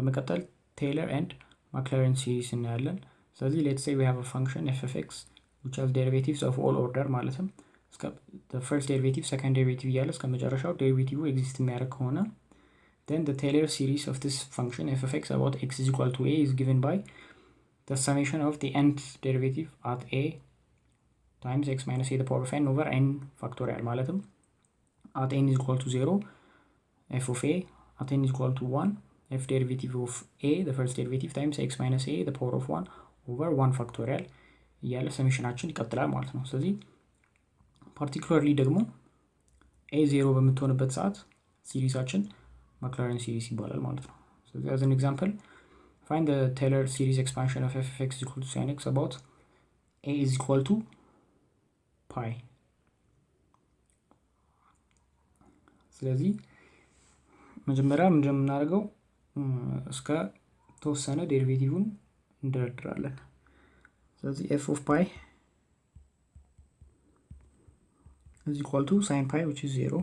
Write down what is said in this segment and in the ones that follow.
በመቀጠል ቴይለር ኤንድ ማክላሪን ሲሪስ እናያለን። ስለዚህ ሌትስ ሴይ ዊ ሃቭ አ ፈንክሽን ኤፍ ኦፍ ኤክስ which has derivatives of all order ማለትም እስከ the first derivative second derivative እያለ እስከ መጨረሻው ዴሪቬቲቭ ኤግዚስት የሚያደርግ ከሆነ then the Taylor series of this function f of x about x is equal to a is given by the summation of the nth derivative at a times x minus a the power of n over n factorial ማለትም at n is equal to 0 f of a at n is equal to 1 f derivative of a the first derivative times x minus a the power of 1 over 1 factorial እያለ ሰሜሽናችን ይቀጥላል ማለት ነው። ስለዚህ ፓርቲኩላርሊ ደግሞ a 0 በምትሆንበት ሰዓት ሲሪሳችን Maclaurin series ይባላል ማለት ነው። ስለዚህ as an example find the Taylor series expansion of f of x is equal to sin x about a is equal to pi። ስለዚህ መጀመሪያ እንደምናደርገው እስከ ተወሰነ ዴሪቬቲቭን እንደረድራለን። ስለዚህ f of pi is equal to sin pi which is 0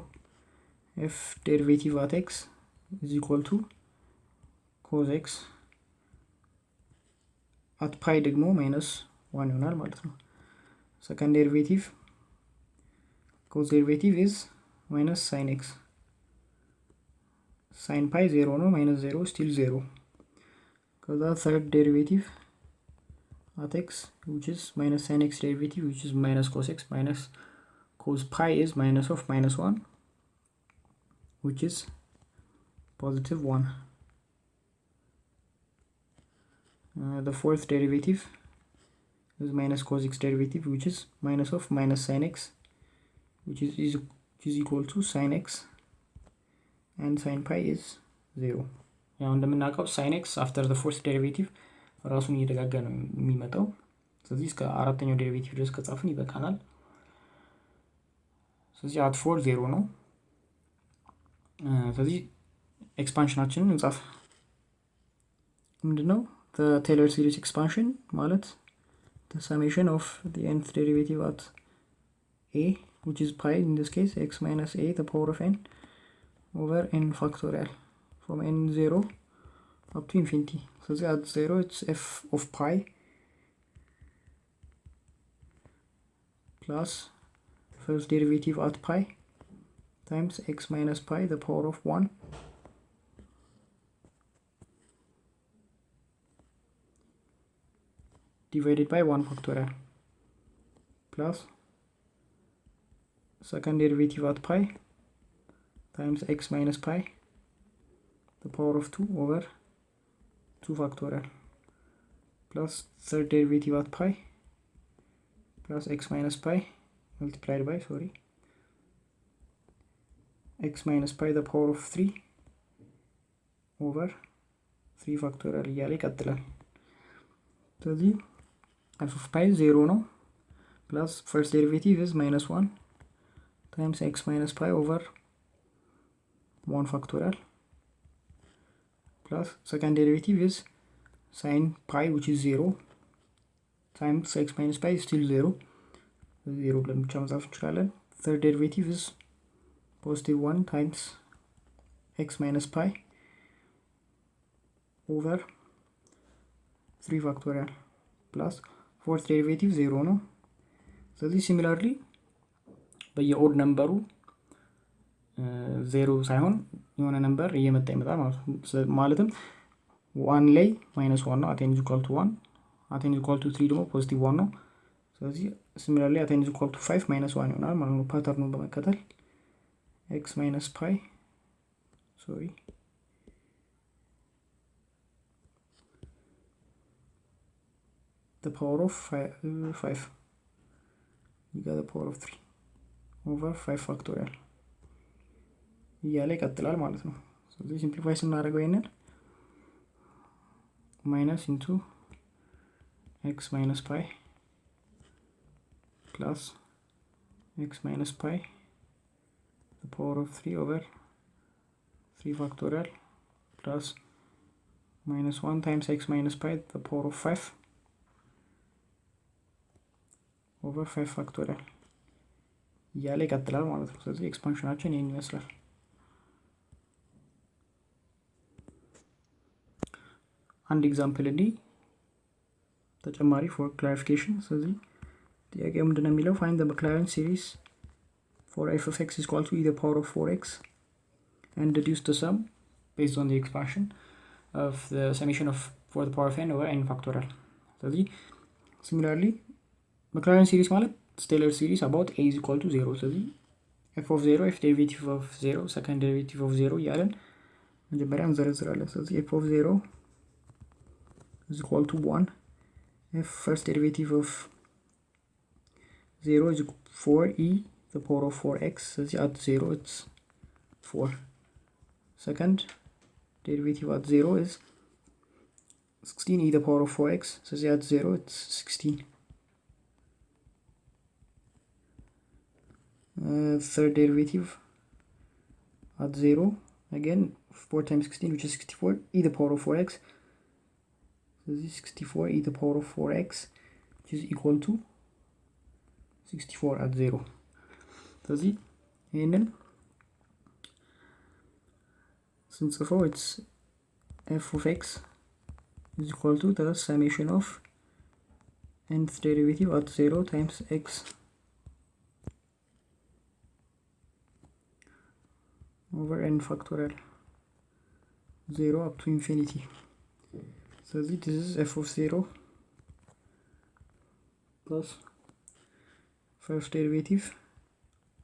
f derivative at x is equal to cos x at pi ደግሞ minus 1 ይሆናል ማለት ነው። second derivative cos derivative is minus sin x sin pi 0 ነው minus 0 still 0 ከዛ third derivative at x which is minus sin x derivative which is minus cos x minus cos pi is minus of minus 1 which is positive 1. The fourth derivative is minus cos x derivative which is minus of minus sin x which is equal to sin x and sin pi is 0. ያው እንደምናውቀው sin x after the fourth derivative ራሱን እየተጋጋ ነው የሚመጣው። ስለዚህ እስከ አራተኛው ዴሪቬቲቭ ድረስ ከጻፍን ይበቃናል። ስለዚህ at 4 0 ነው። ስለዚህ ኤክስፓንሽናችንን እንጻፍ። ምንድነው the Taylor series expansion ማለት the summation of the nth derivative at a which is pi in this case x minus a the power of n over n factorial from n 0 up to infinity. So at 0 it's f of pi plus first derivative at pi times x minus pi the power of 1 divided by 1 factorial plus second derivative at pi times x minus pi the power of 2 over 2 factorial plus third derivative at pi plus x minus pi multiplied by x minus pi the power of 3 over 3 factorial እያለ ይቀጥላል። ስለዚህ f of pi 0 ነው plus first derivative is minus 1 times x minus pi over 1 factorial plus second derivative is sin pi which is 0 times x minus pi is still 0 0 ብለን ብቻ መጻፍ እንችላለን። third derivative is positive 1 times x minus pi over 3 factorial plus fourth derivative 0 ነው። ስለዚህ similarly በየኦድ ነምበሩ 0 ሳይሆን የሆነ ነምበር እየመጣ ይመጣል ማለትም 1 ላይ -1 ነው at n is equal to 1 at n is equal to 3 ደግሞ positive 1 ነው። ስለዚህ similarly at n is equal to 5 minus 1 ይሆናል ማለት ነው። ፓተርኑን በመከተል x minus pi the power of 5 you got the power of 3 over 5 factorial እያለ ይቀጥላል ማለት ነው። ስለዚህ ሲምፕሊፋይ ስናደርገው ይሄንን minus into x minus pi plus x minus pi the power of 3 over 3 factorial plus minus 1 times x minus pi the power of 5 over 5 factorial እያለ ይቀጥላል ማለት ነው። ስለዚህ ኤክስፓንሽናችን ይሄን ይመስላል። አንድ ኤግዛምፕል እንዲ ተጨማሪ ፎር ክላሪፊኬሽን። ስለዚህ ጥያቄው ምንድነው የሚለው find the Maclaurin series for f of x is equal to e the power of 4x and deduce the sum based on the expansion of the summation of 4 the power of n over n factorial. ስለዚህ similarly Maclaurin series ማለት stellar series about a is equal to 0. ስለዚህ f of 0 f derivative of 0 second derivative of 0 እያለን መጀመሪያ እንዘረዝራለን። ስለዚህ f of 0 is equal to 1, f first derivative of 0 is 4e the power of 4x. ስለዚህ at 0 it's 4. Second derivative at 0 is 16e the power of 4x. ስለዚህ at 0 it's 16. Third derivative at 0, again 4 times 16 which is 64 e the power of 4x. So this is 64 e the power of 4x which is equal to 64 at 0. So this and since before it's f of x is equal to the summation of nth derivative at 0 times x over n factorial 0 up to infinity. So this is f of 0 plus first derivative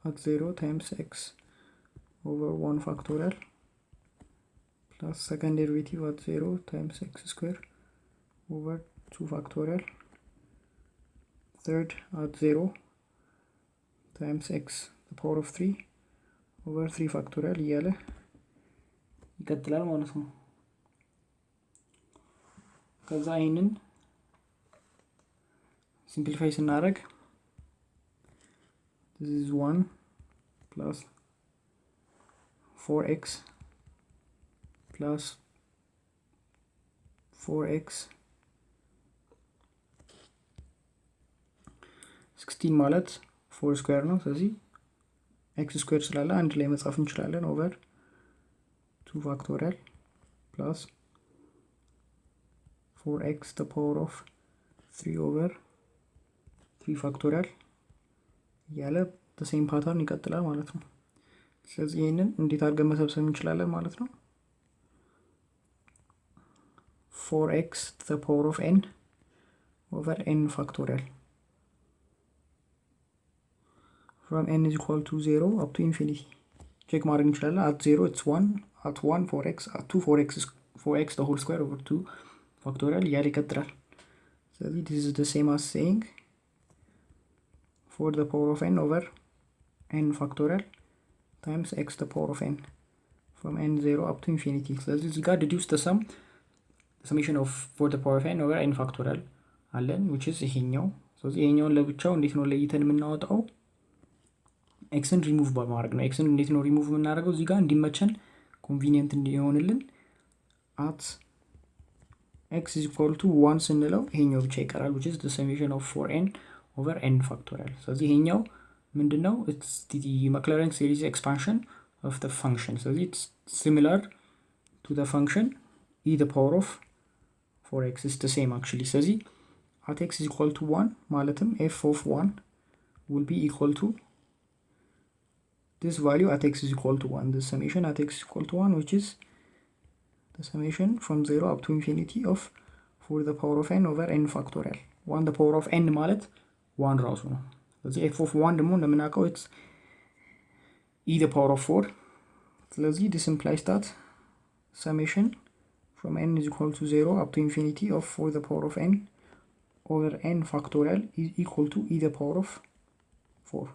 at 0 times x over 1 factorial plus second derivative at 0 times x square over 2 factorial, third at 0 times x the power of 3 over 3 factorial እያለ ይቀጥላል ማለት ነው። ከዛ ይሄንን ሲምፕሊፋይ ስናደርግ this is 1 plus 4x plus 4x 16 ማለት 4 ስኩዌር ነው። ስለዚህ x ስኩዌር ስላለ አንድ ላይ መጻፍ እንችላለን ኦቨር 2 ፋክቶሪያል ፕላስ 4x the power of 3 over 3 ፋክቶሪያል እያለ the same pattern ይቀጥላል ማለት ነው። ስለዚህ ይሄንን እንዴት አድርገን መሰብሰብ እንችላለን ማለት ነው? 4x the power of n over n factorial from n is equal to 0 up to infinity. Check ማድረግ እንችላለን። at 0 it's 1, at 1 4x, at 2 4x is 4x the whole square over 2 factorial እያለ ይቀጥላል። ስለዚህ this is the same as saying 4 the power of n over n factorial times x the power of n from n 0 up to infinity. ስለዚህ እዚህ ጋር deduce the sum, the summation of 4 the power of n over n factorial አለን which is ይሄኛው። ስለዚህ ይሄኛውን ለብቻው እንዴት ነው ለይተን የምናወጣው? ኤክስን ሪሙቭ በማድረግ ነው። ኤክስን እንዴት ነው ሪሙቭ የምናደርገው? እዚህ ጋር እንዲመቸን ኮንቪኒየንት እንዲሆንልን at x is equal to 1 ስንለው ይሄኛው ብቻ ይቀራል which is the summation of 4n over n factorial. ስለዚህ ይሄኛው ምንድነው? it's the Maclaurin series expansion of the function. ስለዚህ it's similar to the function e the power of 4x is the same actually. ስለዚህ at x is equal to 1 ማለትም f of 1 will be equal to this value at x is equal to 1, the summation at x is equal to 1 which is the summation from 0 up to infinity of 4 the power of n over n factorial. 1 the power of n ማለት 1 ራሱ ነው። ስለዚህ f of 1 ደግሞ እንደምናውቀው it's e the power of 4. ስለዚህ this implies that summation from n is equal to 0 up to infinity of 4 the power of n over n factorial is equal to e the power of 4.